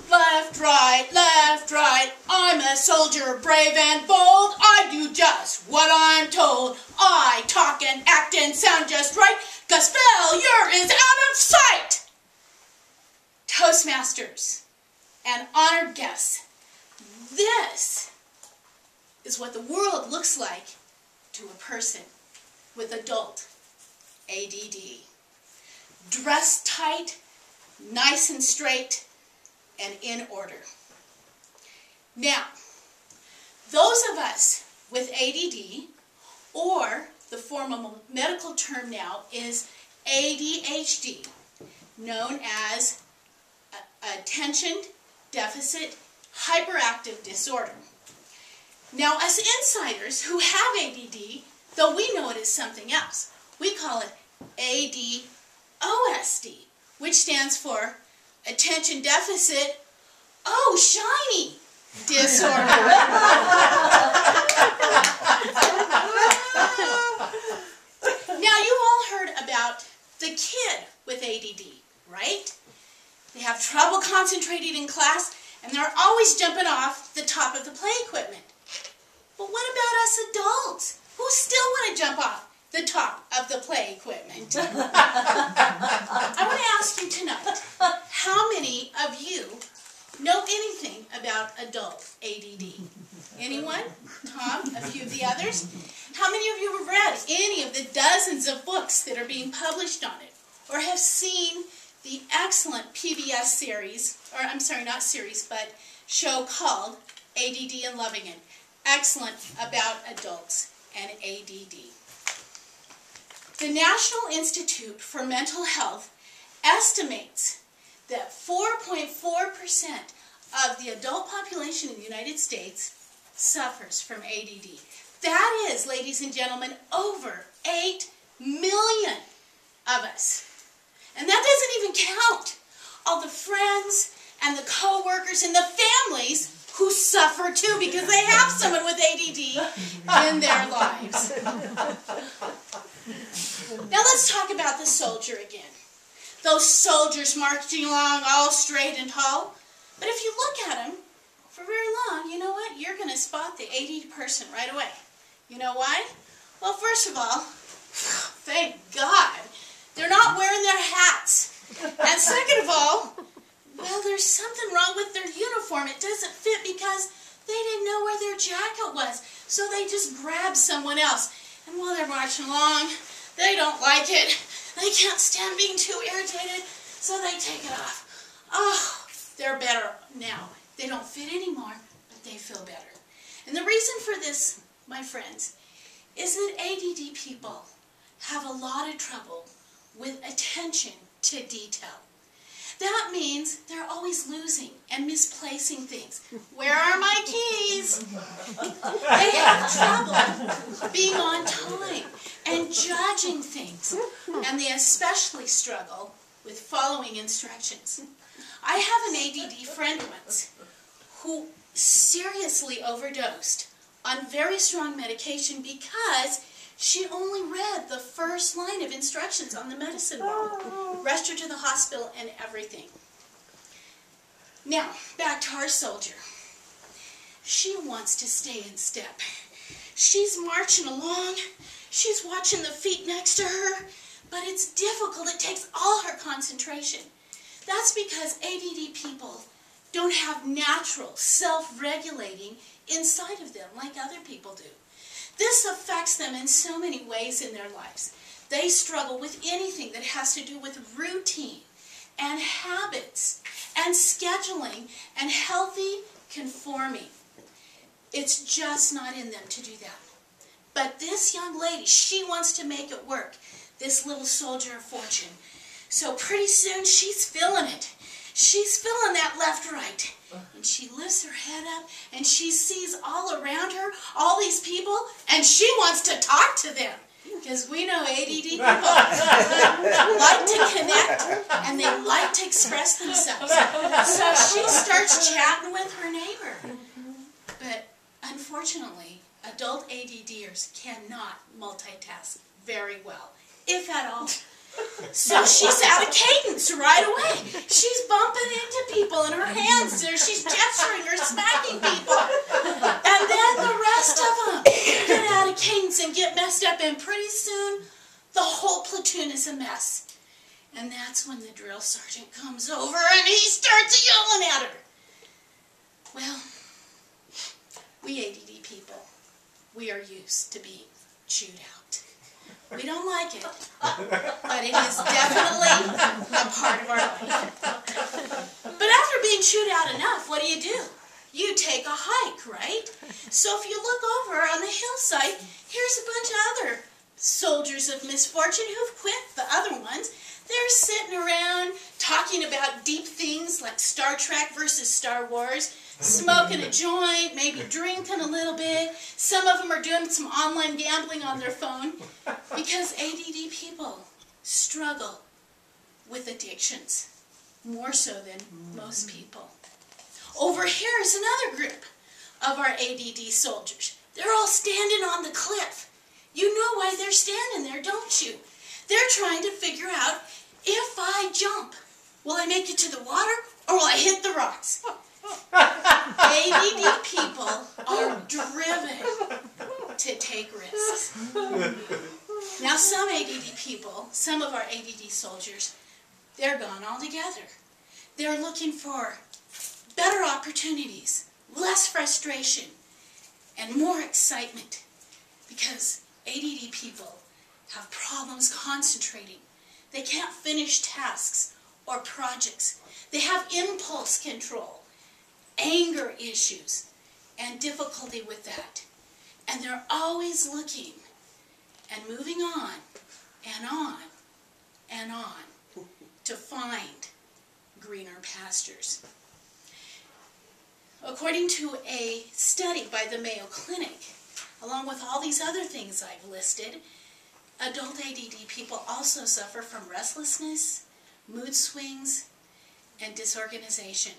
Left, right, I'm a soldier, brave and bold. I do just what I'm told. I talk and act and sound just right, 'cause failure is out of sight. Toastmasters and honored guests, this is what the world looks like to a person with adult ADD. Dressed tight, nice and straight, and in order. Now, those of us with ADD, or the formal medical term now is ADHD, known as Attention Deficit Hyperactive Disorder. Now, us insiders who have ADD, though we know it as something else, we call it ADOSD, which stands for Attention Deficit, shiny disorder. Now, you all heard about the kid with ADD, right? They have trouble concentrating in class, and they're always jumping off the top of the play equipment. But what about us adults who still want to jump off the top of the play equipment? I want to ask you tonight, how many of you know anything about adult ADD? Anyone? Tom? A few of the others? How many of you have read any of the dozens of books that are being published on it? Or have seen the excellent PBS series, or I'm sorry, not series, but show called ADD and Loving It. Excellent about adults and ADD. The National Institute for Mental Health estimates that 4.4% of the adult population in the United States suffers from ADD. That is, ladies and gentlemen, over 8 million of us. And that doesn't even count all the friends and the co-workers and the families who suffer too because they have someone with ADD in their lives. Now let's talk about the soldier again. Those soldiers marching along all straight and tall. But if you look at them for very long, you know what? You're going to spot the ADD person right away. You know why? Well, first of all, thank God, they're not wearing their hats. And second of all, well, there's something wrong with their uniform. It doesn't fit because they didn't know where their jacket was. So they just grabbed someone else. And while they're marching along, they don't like it. They can't stand being too irritated, so they take it off. Oh, they're better now. They don't fit anymore, but they feel better. And the reason for this, my friends, is that ADD people have a lot of trouble with attention to detail. That means they're always losing and misplacing things. Where are my keys? They have trouble being on time and judging things. And they especially struggle with following instructions. I have an ADD friend once who seriously overdosed on very strong medication because she only read the first line of instructions on the medicine bottle. Rushed her to the hospital and everything. Now, back to our soldier. She wants to stay in step. She's marching along. She's watching the feet next to her. But it's difficult. It takes all her concentration. That's because ADD people don't have natural self-regulating inside of them like other people do. This affects them in so many ways in their lives. They struggle with anything that has to do with routine and habits and scheduling and healthy conforming. It's just not in them to do that. But this young lady, she wants to make it work, this little soldier of fortune. So pretty soon she's feeling it. She's feeling that left-right. And she lifts her head up and she sees all around her, all these people, and she wants to talk to them. Because we know ADD people like to connect and they like to express themselves. So she starts chatting with her neighbor. But unfortunately, adult ADDers cannot multitask very well, if at all. So she's out of cadence right away. She's bumping into people and her hands there. She's gesturing or smacking people. And then the rest of them get out of cadence and get messed up. And pretty soon, the whole platoon is a mess. And that's when the drill sergeant comes over and he starts yelling at her. Well, we ADD people, we are used to being chewed out. We don't like it, but it is definitely a part of our life. But after being chewed out enough, what do? You take a hike, right? So if you look over on the hillside, here's a bunch of other soldiers of misfortune who've quit, the other ones. They're sitting around talking about deep things like Star Trek versus Star Wars, smoking a joint, maybe drinking a little bit. Some of them are doing some online gambling on their phone because ADD people struggle with addictions more so than most people. Over here is another group of our ADD soldiers. They're all standing on the cliff. You know why they're standing there, don't you? They're trying to figure out, if I jump, will I make it to the water or will I hit the rocks? ADD people are driven to take risks. Now some ADD people, some of our ADD soldiers, they're gone altogether. They're looking for better opportunities, less frustration, and more excitement because ADD people have problems concentrating. They can't finish tasks or projects. They have impulse control, anger issues, and difficulty with that. And they're always looking and moving on and on and on to find greener pastures. According to a study by the Mayo Clinic, along with all these other things I've listed, adult ADD people also suffer from restlessness, mood swings, and disorganization.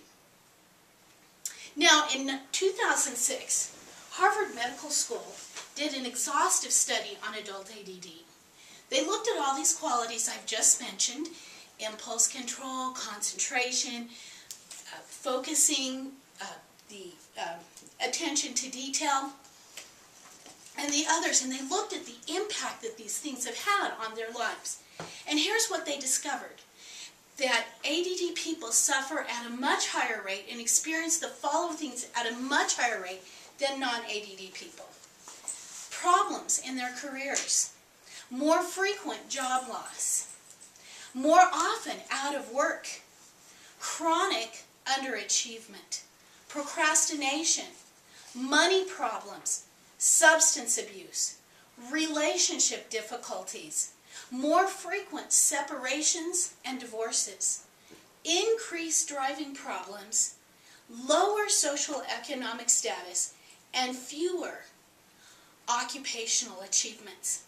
Now, in 2006, Harvard Medical School did an exhaustive study on adult ADD. They looked at all these qualities I've just mentioned: impulse control, concentration, focusing, the attention to detail, and the others, and they looked at the impact that these things have had on their lives. And here's what they discovered: that ADD people suffer at a much higher rate and experience the following things at a much higher rate than non-ADD people. Problems in their careers, more frequent job loss, more often out of work, chronic underachievement, procrastination, money problems, substance abuse, relationship difficulties, more frequent separations and divorces, increased driving problems, lower social economic status, and fewer occupational achievements.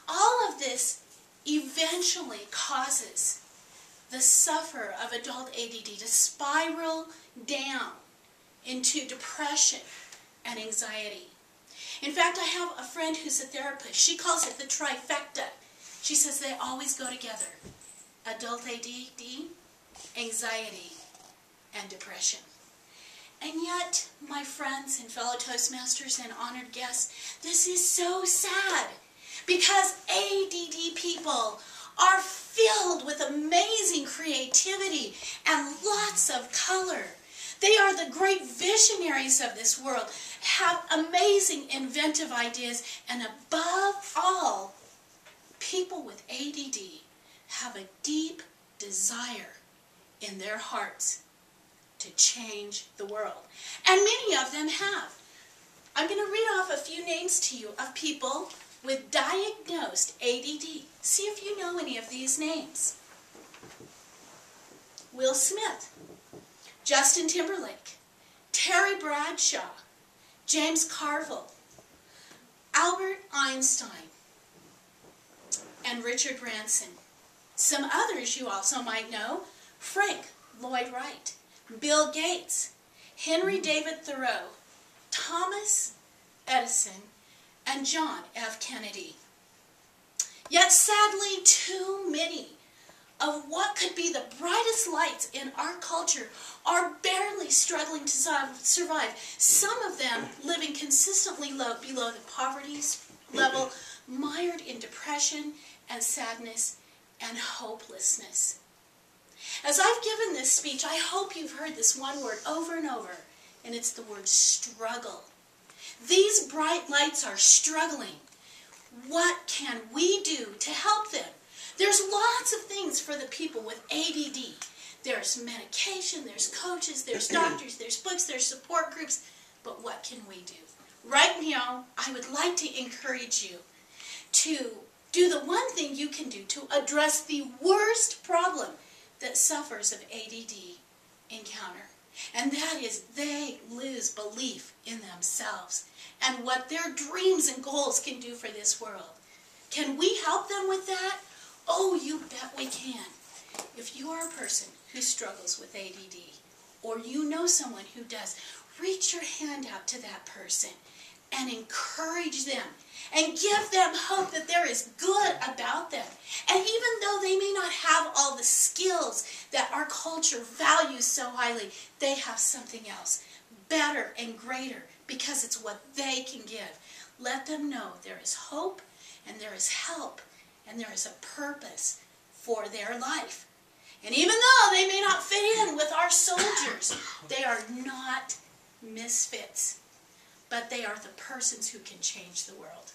All of this eventually causes the sufferer of adult ADD to spiral down into depression and anxiety. In fact, I have a friend who's a therapist. She calls it the trifecta. She says they always go together: adult ADD, anxiety, and depression. And yet, my friends and fellow Toastmasters and honored guests, this is so sad because ADD people are filled with amazing creativity and lots of color. They are the great visionaries of this world, have amazing inventive ideas, and above all, people with ADD have a deep desire in their hearts to change the world. And many of them have. I'm going to read off a few names to you of people with diagnosed ADD. See if you know any of these names. Will Smith, Justin Timberlake, Terry Bradshaw, James Carville, Albert Einstein, and Richard Branson. Some others you also might know: Frank Lloyd Wright, Bill Gates, Henry David Thoreau, Thomas Edison, and John F. Kennedy. Yet sadly, too many of what could be the brightest lights in our culture are barely struggling to survive. Some of them living consistently below the poverty level, mired in depression and sadness and hopelessness. As I've given this speech, I hope you've heard this one word over and over, and it's the word struggle. These bright lights are struggling. What can we do to help them? There's lots of things for the people with ADD. There's medication, there's coaches, there's doctors, there's books, there's support groups. But what can we do? Right now, I would like to encourage you to do the one thing you can do to address the worst problem that sufferers of ADD encounter. And that is they lose belief in themselves and what their dreams and goals can do for this world. Can we help them with that? Oh, you bet we can. If you are a person who struggles with ADD, or you know someone who does, reach your hand out to that person and encourage them and give them hope that there is good about them. And even though they may not have all the skills that our culture values so highly, they have something else, better and greater, because it's what they can give. Let them know there is hope and there is help and there is a purpose for their life. And even though they may not fit in with our soldiers, they are not misfits, but they are the persons who can change the world.